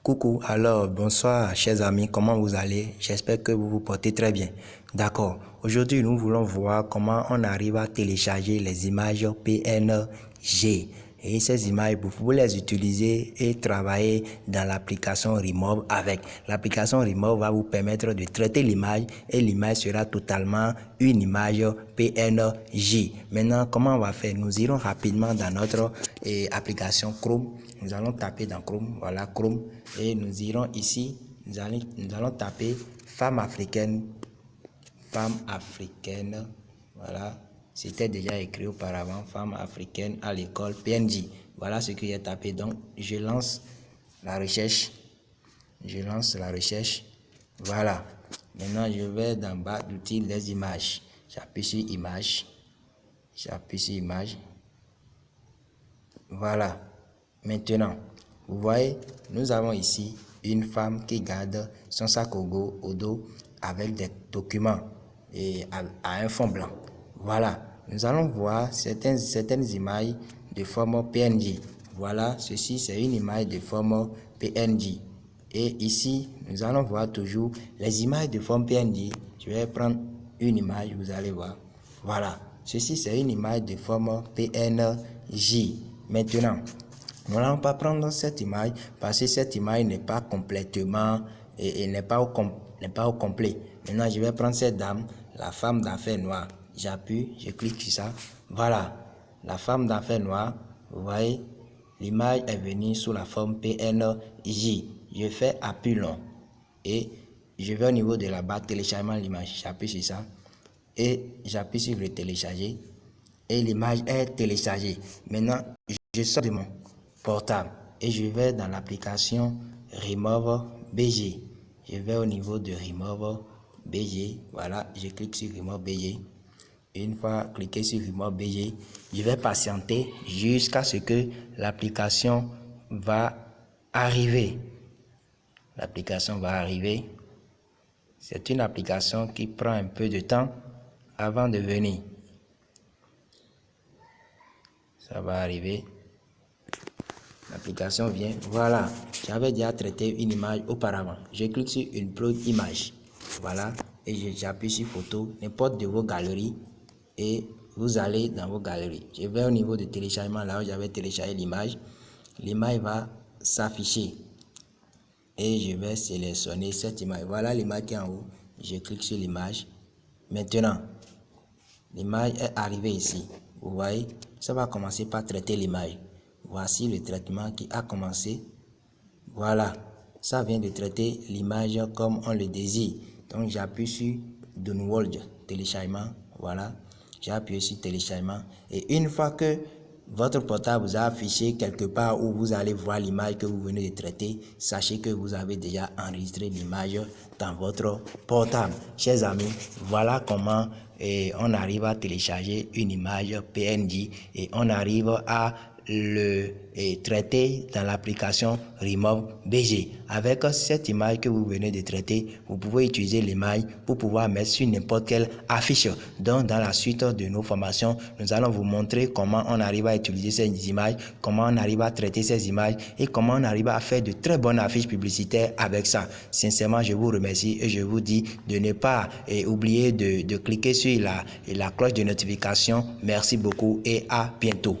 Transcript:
Coucou, alors bonsoir chers amis, comment vous allez? J'espère que vous vous portez très bien. D'accord, aujourd'hui nous voulons voir comment on arrive à télécharger les images PNG. Et ces images, vous pouvez les utiliser et travailler dans l'application Remove avec. L'application Remove va vous permettre de traiter l'image et l'image sera totalement une image PNG. Maintenant, comment on va faire? Nous irons rapidement dans notre application Chrome. Nous allons taper dans Chrome, voilà Chrome, et nous irons ici, nous allons taper femme africaine, voilà. C'était déjà écrit auparavant, femme africaine à l'école PNG. Voilà ce que j'ai tapé. Donc, je lance la recherche. Voilà. Maintenant, je vais dans bas d'outils les images. J'appuie sur image. Voilà. Maintenant, vous voyez, nous avons ici une femme qui garde son sac au dos avec des documents et à un fond blanc. Voilà, nous allons voir certaines images de forme PNG. Voilà, ceci c'est une image de forme PNG. Et ici, nous allons voir toujours les images de forme PNG. Je vais prendre une image, vous allez voir. Voilà, ceci c'est une image de forme PNG. Maintenant, nous n'allons pas prendre cette image parce que cette image n'est pas complètement et n'est pas au complet. Maintenant, je vais prendre cette dame, la femme d'affaires noire. J'appuie, je clique sur ça. Voilà, la femme d'affaires noire. Vous voyez, l'image est venue sous la forme PNG. Je fais appui long et je vais au niveau de la barre téléchargement de l'image. J'appuie sur ça et j'appuie sur le télécharger et l'image est téléchargée. Maintenant, je sors de mon portable et je vais dans l'application Remove BG. Je vais au niveau de Remove BG. Voilà, je clique sur Remove BG. Une fois cliqué sur Remove BG, je vais patienter jusqu'à ce que l'application va arriver. L'application va arriver. C'est une application qui prend un peu de temps avant de venir. Ça va arriver. L'application vient. Voilà, j'avais déjà traité une image auparavant. Je clique sur Upload image. Voilà, et j'appuie sur photo, n'importe de vos galeries, et vous allez dans vos galeries. Je vais au niveau de téléchargement, là où j'avais téléchargé l'image. L'image va s'afficher et je vais sélectionner cette image. Voilà l'image qui est en haut. Je clique sur l'image. Maintenant, l'image est arrivée ici. Vous voyez, ça va commencer par traiter l'image. Voici le traitement qui a commencé. Voilà, ça vient de traiter l'image comme on le désire. Donc j'appuie sur Download, téléchargement. Voilà, j'ai appuyé sur téléchargement. Et une fois que votre portable vous a affiché quelque part où vous allez voir l'image que vous venez de traiter, sachez que vous avez déjà enregistré l'image dans votre portable. Chers amis, voilà comment on arrive à télécharger une image PNG et on arrive à le traiter dans l'application Remove BG. Avec cette image que vous venez de traiter, vous pouvez utiliser l'image pour pouvoir mettre sur n'importe quelle affiche. Donc, dans la suite de nos formations, nous allons vous montrer comment on arrive à utiliser ces images, comment on arrive à traiter ces images et comment on arrive à faire de très bonnes affiches publicitaires avec ça. Sincèrement, je vous remercie et je vous dis de ne pas oublier de cliquer sur la cloche de notification. Merci beaucoup et à bientôt.